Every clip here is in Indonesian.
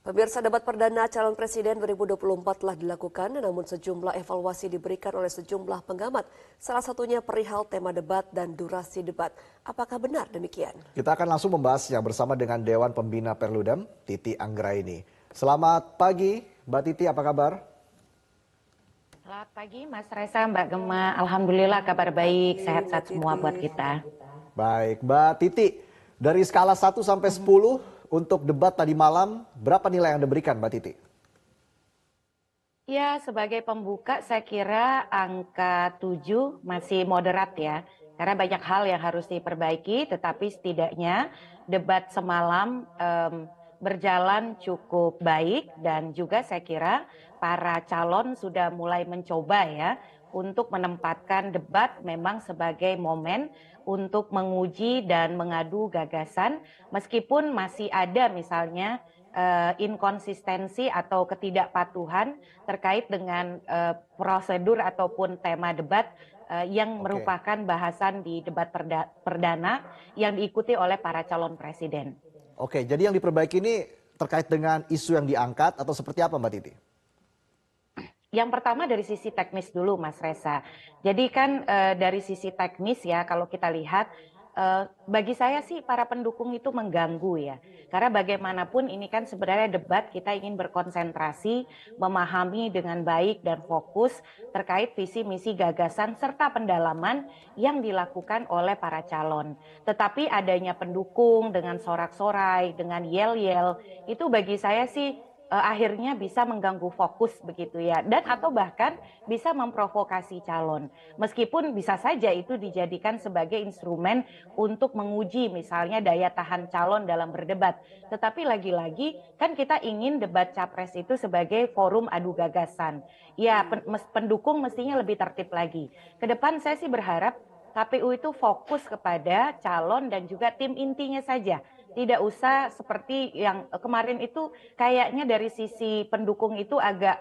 Pemirsa, debat perdana calon presiden 2024 telah dilakukan, namun sejumlah evaluasi diberikan oleh sejumlah pengamat. Salah satunya perihal tema debat dan durasi debat. Apakah benar demikian? Kita akan langsung membahasnya bersama dengan Dewan Pembina Perludem, Titi Anggraini. Selamat pagi, Mbak Titi, apa kabar? Selamat pagi, Mas Reza, Mbak Gema. Alhamdulillah kabar baik, sehat-sehat semua buat kita. Baik, Mbak Titi, dari skala 1 sampai 10 untuk debat tadi malam, berapa nilai yang Anda berikan, Mbak Titi? Ya, sebagai pembuka saya kira angka 7 masih moderat ya. Karena banyak hal yang harus diperbaiki, tetapi setidaknya debat semalam berjalan cukup baik dan juga saya kira para calon sudah mulai mencoba ya untuk menempatkan debat memang sebagai momen untuk menguji dan mengadu gagasan meskipun masih ada misalnya inkonsistensi atau ketidakpatuhan terkait dengan prosedur ataupun tema debat yang merupakan bahasan di debat perdana yang diikuti oleh para calon presiden. Oke, jadi yang diperbaiki ini terkait dengan isu yang diangkat atau seperti apa, Mbak Titi? Yang pertama dari sisi teknis dulu, Mas Reza. Jadi kan dari sisi teknis ya, kalau kita lihat, bagi saya sih para pendukung itu mengganggu ya. Karena bagaimanapun ini kan sebenarnya debat kita ingin berkonsentrasi, memahami dengan baik dan fokus terkait visi misi gagasan serta pendalaman yang dilakukan oleh para calon. Tetapi adanya pendukung dengan sorak-sorai, dengan yel-yel, itu bagi saya sih akhirnya bisa mengganggu fokus begitu ya, dan atau bahkan bisa memprovokasi calon. Meskipun bisa saja itu dijadikan sebagai instrumen untuk menguji misalnya daya tahan calon dalam berdebat. Tetapi lagi-lagi kan kita ingin debat capres itu sebagai forum adu gagasan. Ya, pendukung mestinya lebih tertib lagi. Kedepan saya sih berharap KPU itu fokus kepada calon dan juga tim intinya saja. Tidak usah seperti yang kemarin itu kayaknya dari sisi pendukung itu agak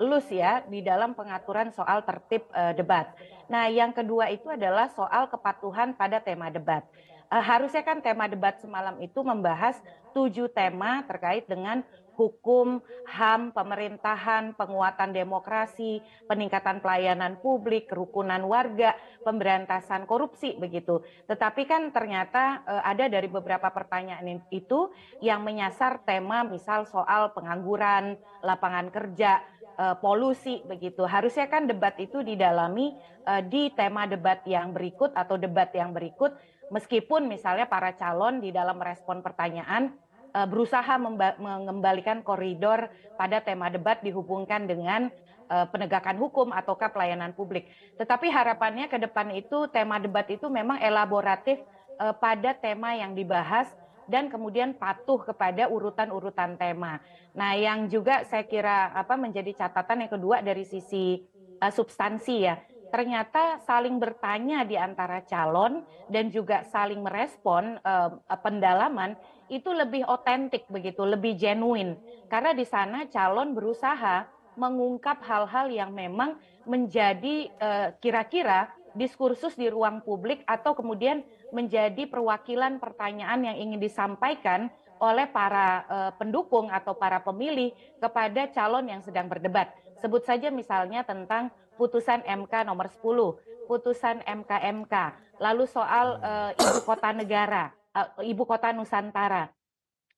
loose ya di dalam pengaturan soal tertib debat. Nah, yang kedua itu adalah soal kepatuhan pada tema debat. Harusnya kan tema debat semalam itu membahas 7 tema terkait dengan hukum, HAM, pemerintahan, penguatan demokrasi, peningkatan pelayanan publik, kerukunan warga, pemberantasan korupsi begitu. Tetapi kan ternyata ada dari beberapa pertanyaan itu yang menyasar tema misal soal pengangguran, lapangan kerja, polusi begitu. Harusnya kan debat itu didalami di tema debat yang berikut atau debat yang berikut, meskipun misalnya para calon di dalam merespon pertanyaan berusaha mengembalikan koridor pada tema debat dihubungkan dengan penegakan hukum ataukah pelayanan publik. Tetapi harapannya ke depan itu tema debat itu memang elaboratif pada tema yang dibahas dan kemudian patuh kepada urutan-urutan tema. Nah, yang juga saya kira menjadi catatan yang kedua dari sisi substansi ya. Ternyata saling bertanya di antara calon dan juga saling merespon pendalaman itu lebih otentik begitu, lebih genuine. Karena di sana calon berusaha mengungkap hal-hal yang memang menjadi kira-kira diskursus di ruang publik atau kemudian menjadi perwakilan pertanyaan yang ingin disampaikan oleh para pendukung atau para pemilih kepada calon yang sedang berdebat. Sebut saja misalnya tentang putusan MK nomor 10, putusan MK, lalu soal ibu kota negara, ibu kota Nusantara.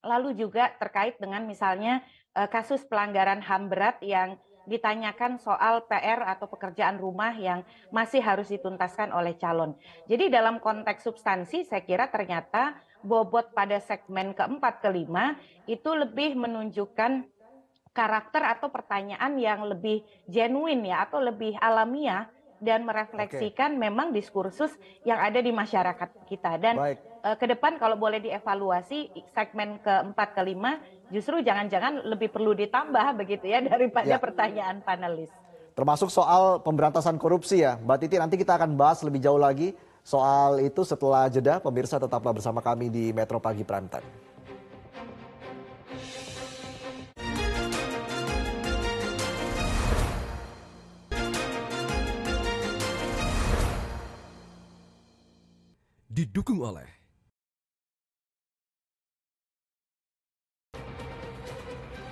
Lalu juga terkait dengan misalnya kasus pelanggaran HAM berat yang ditanyakan soal PR atau pekerjaan rumah yang masih harus dituntaskan oleh calon. Jadi dalam konteks substansi saya kira ternyata bobot pada segmen keempat kelima itu lebih menunjukkan karakter atau pertanyaan yang lebih genuine ya atau lebih alamiah dan merefleksikan memang diskursus yang ada di masyarakat kita. Dan ke depan kalau boleh dievaluasi segmen keempat kelima justru jangan-jangan lebih perlu ditambah begitu ya daripada pertanyaan panelis. Termasuk soal pemberantasan korupsi ya, Mbak Titi, nanti kita akan bahas lebih jauh lagi soal itu setelah jeda. Pemirsa tetaplah bersama kami di Metro Pagi Prime Time. Didukung oleh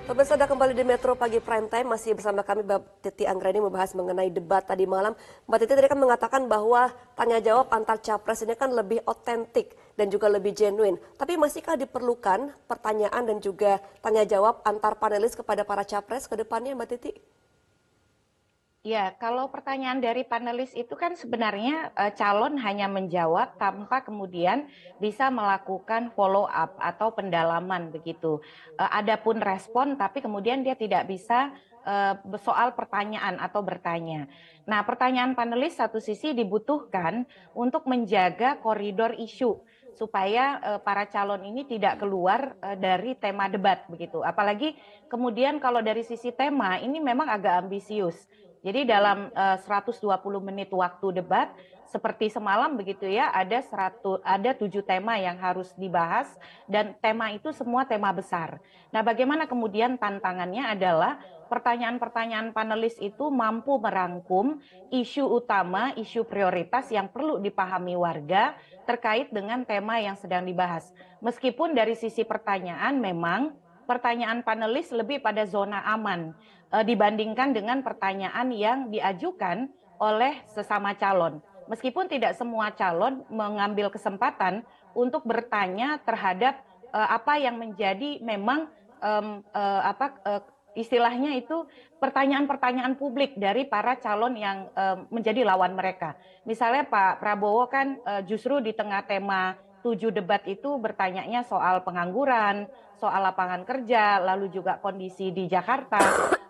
Pemirsa, Anda kembali di Metro Pagi Prime Time, masih bersama kami Mbak Titi Anggreni membahas mengenai debat tadi malam. Mbak Titi tadi kan mengatakan bahwa tanya jawab antar capres ini kan lebih otentik dan juga lebih genuine. Tapi masihkah diperlukan pertanyaan dan juga tanya jawab antar panelis kepada para capres ke depannya, Mbak Titi? Ya, kalau pertanyaan dari panelis itu kan sebenarnya calon hanya menjawab tanpa kemudian bisa melakukan follow up atau pendalaman begitu. Adapun respon, tapi kemudian dia tidak bisa soal pertanyaan atau bertanya. Nah, pertanyaan panelis satu sisi dibutuhkan untuk menjaga koridor isu supaya para calon ini tidak keluar dari tema debat begitu. Apalagi kemudian kalau dari sisi tema ini memang agak ambisius. Jadi dalam 120 menit waktu debat, seperti semalam begitu ya, ada 7 tema yang harus dibahas dan tema itu semua tema besar. Nah, bagaimana kemudian tantangannya adalah pertanyaan-pertanyaan panelis itu mampu merangkum isu utama, isu prioritas yang perlu dipahami warga terkait dengan tema yang sedang dibahas. Meskipun dari sisi pertanyaan memang pertanyaan panelis lebih pada zona aman dibandingkan dengan pertanyaan yang diajukan oleh sesama calon. Meskipun tidak semua calon mengambil kesempatan untuk bertanya terhadap apa yang menjadi memang istilahnya itu pertanyaan-pertanyaan publik dari para calon yang menjadi lawan mereka. Misalnya Pak Prabowo kan justru di tengah tema 7 debat itu bertanyanya soal pengangguran, soal lapangan kerja, lalu juga kondisi di Jakarta.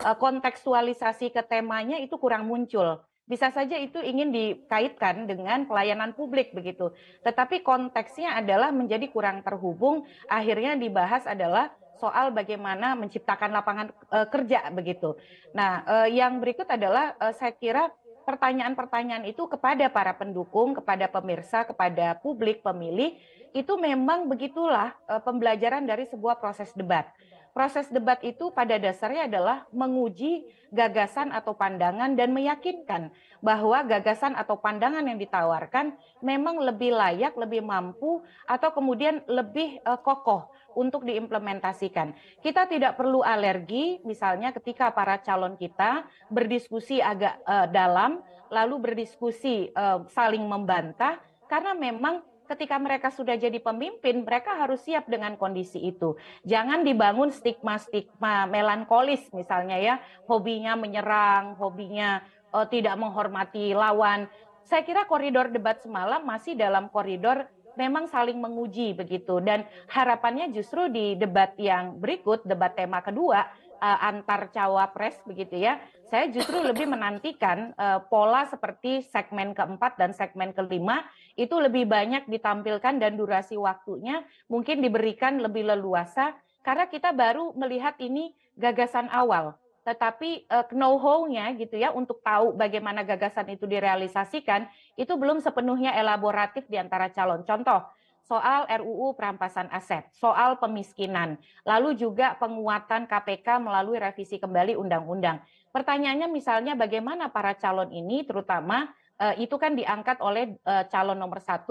Kontekstualisasi ke temanya itu kurang muncul. Bisa saja itu ingin dikaitkan dengan pelayanan publik begitu. Tetapi konteksnya adalah menjadi kurang terhubung, akhirnya dibahas adalah soal bagaimana menciptakan lapangan kerja begitu. Nah, yang berikut adalah saya kira pertanyaan-pertanyaan itu kepada para pendukung, kepada pemirsa, kepada publik, pemilih, itu memang begitulah pembelajaran dari sebuah proses debat. Proses debat itu pada dasarnya adalah menguji gagasan atau pandangan dan meyakinkan bahwa gagasan atau pandangan yang ditawarkan memang lebih layak, lebih mampu, atau kemudian lebih kokoh untuk diimplementasikan. Kita tidak perlu alergi, misalnya ketika para calon kita berdiskusi agak dalam, lalu berdiskusi saling membantah, karena memang ketika mereka sudah jadi pemimpin, mereka harus siap dengan kondisi itu. Jangan dibangun stigma-stigma melankolis misalnya ya, hobinya menyerang, hobinya tidak menghormati lawan. Saya kira koridor debat semalam masih dalam koridor memang saling menguji begitu, dan harapannya justru di debat yang berikut, debat tema kedua antar cawapres begitu ya, saya justru lebih menantikan pola seperti segmen keempat dan segmen kelima itu lebih banyak ditampilkan dan durasi waktunya mungkin diberikan lebih leluasa, karena kita baru melihat ini gagasan awal. Tetapi know-how-nya gitu ya untuk tahu bagaimana gagasan itu direalisasikan itu belum sepenuhnya elaboratif di antara calon. Contoh, soal RUU perampasan aset, soal pemiskinan, lalu juga penguatan KPK melalui revisi kembali undang-undang. Pertanyaannya misalnya bagaimana para calon ini terutama itu kan diangkat oleh calon nomor 1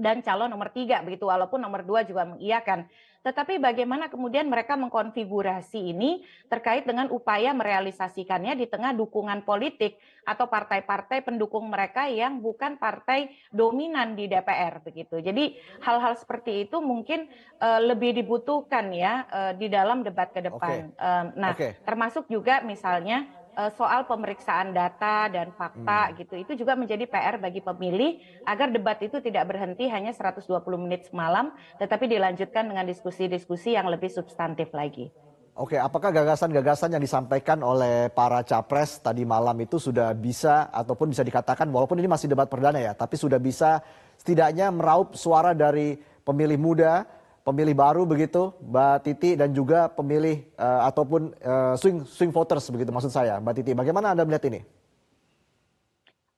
dan calon nomor 3 begitu, walaupun nomor 2 juga mengiyakan. Tetapi bagaimana kemudian mereka mengkonfigurasi ini terkait dengan upaya merealisasikannya di tengah dukungan politik atau partai-partai pendukung mereka yang bukan partai dominan di DPR begitu. Jadi hal-hal seperti itu mungkin lebih dibutuhkan ya di dalam debat ke depan. Termasuk juga misalnya soal pemeriksaan data dan fakta gitu, itu juga menjadi PR bagi pemilih agar debat itu tidak berhenti hanya 120 menit semalam, tetapi dilanjutkan dengan diskusi-diskusi yang lebih substantif lagi. Oke, apakah gagasan-gagasan yang disampaikan oleh para capres tadi malam itu sudah bisa ataupun bisa dikatakan walaupun ini masih debat perdana ya, tapi sudah bisa setidaknya meraup suara dari pemilih muda, pemilih baru begitu, Mbak Titi, dan juga pemilih ataupun swing voters begitu maksud saya, Mbak Titi. Bagaimana Anda melihat ini?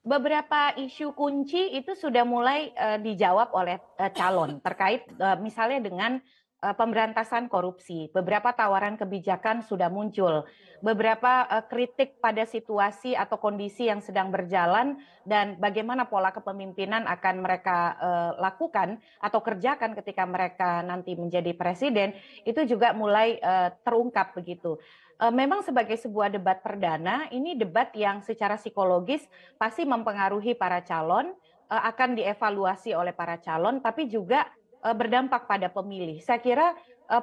Beberapa isu kunci itu sudah mulai dijawab oleh calon terkait misalnya dengan pemberantasan korupsi. Beberapa tawaran kebijakan sudah muncul, beberapa kritik pada situasi atau kondisi yang sedang berjalan dan bagaimana pola kepemimpinan akan mereka lakukan atau kerjakan ketika mereka nanti menjadi presiden, itu juga mulai terungkap begitu. Memang sebagai sebuah debat perdana, ini debat yang secara psikologis pasti mempengaruhi para calon, akan dievaluasi oleh para calon, tapi juga berdampak pada pemilih. Saya kira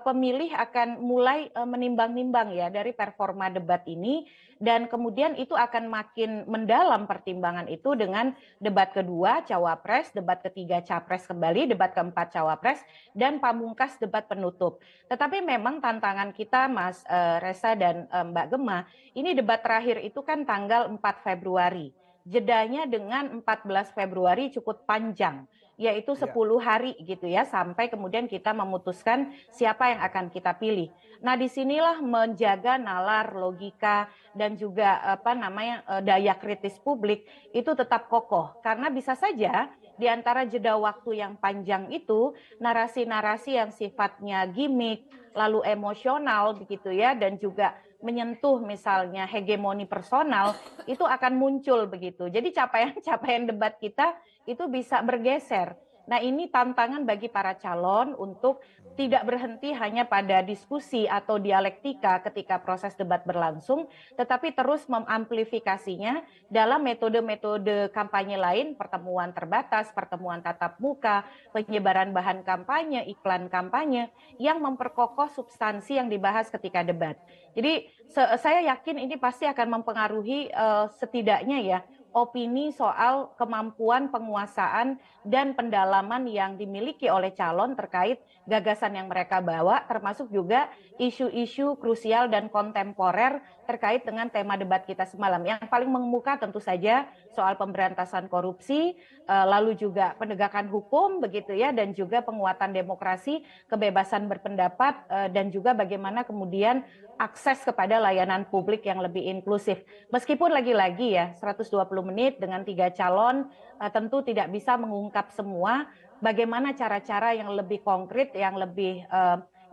pemilih akan mulai menimbang-nimbang ya dari performa debat ini, dan kemudian itu akan makin mendalam pertimbangan itu dengan debat kedua cawapres, debat ketiga capres kembali, debat keempat cawapres, dan pamungkas debat penutup. Tetapi memang tantangan kita Mas Reza dan Mbak Gemma, ini debat terakhir itu kan tanggal 4 Februari. Jedanya dengan 14 Februari cukup panjang, yaitu 10 hari gitu ya, sampai kemudian kita memutuskan siapa yang akan kita pilih. Nah, disinilah menjaga nalar, logika, dan juga daya kritis publik itu tetap kokoh. Karena bisa saja di antara jeda waktu yang panjang itu, narasi-narasi yang sifatnya gimmick, lalu emosional begitu ya, dan juga menyentuh misalnya hegemoni personal, itu akan muncul begitu. Jadi capaian-capaian debat kita itu bisa bergeser. Nah, ini tantangan bagi para calon untuk tidak berhenti hanya pada diskusi atau dialektika ketika proses debat berlangsung, tetapi terus mengamplifikasinya dalam metode-metode kampanye lain, pertemuan terbatas, pertemuan tatap muka, penyebaran bahan kampanye, iklan kampanye, yang memperkokoh substansi yang dibahas ketika debat. Jadi saya yakin ini pasti akan mempengaruhi setidaknya ya opini soal kemampuan penguasaan dan pendalaman yang dimiliki oleh calon terkait gagasan yang mereka bawa, termasuk juga isu-isu krusial dan kontemporer terkait dengan tema debat kita semalam. Yang paling mengemuka tentu saja soal pemberantasan korupsi, lalu juga penegakan hukum begitu ya, dan juga penguatan demokrasi, kebebasan berpendapat, dan juga bagaimana kemudian akses kepada layanan publik yang lebih inklusif. Meskipun lagi-lagi ya 120 menit dengan 3 calon tentu tidak bisa mengungkap semua, bagaimana cara-cara yang lebih konkret, yang lebih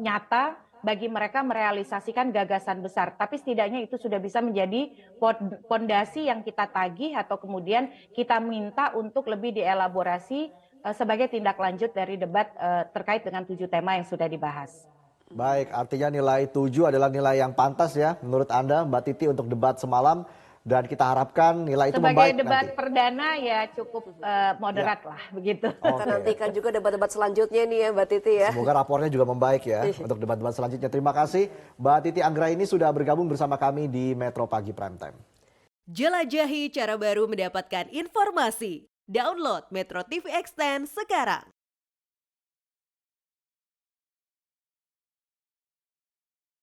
nyata bagi mereka merealisasikan gagasan besar. Tapi setidaknya itu sudah bisa menjadi fondasi yang kita tagih atau kemudian kita minta untuk lebih dielaborasi sebagai tindak lanjut dari debat terkait dengan 7 tema yang sudah dibahas. Baik, artinya nilai 7 adalah nilai yang pantas ya menurut Anda Mbak Titi untuk debat semalam, dan kita harapkan nilai itu membaik sebagai debat nanti. perdana ya cukup moderat lah begitu. Kita nantikan juga debat-debat selanjutnya nih ya Mbak Titi ya. Semoga rapornya juga membaik ya untuk debat-debat selanjutnya. Terima kasih Mbak Titi Anggraini sudah bergabung bersama kami di Metro Pagi Prime Time. Jelajahi cara baru mendapatkan informasi. Download Metro TV Extend sekarang.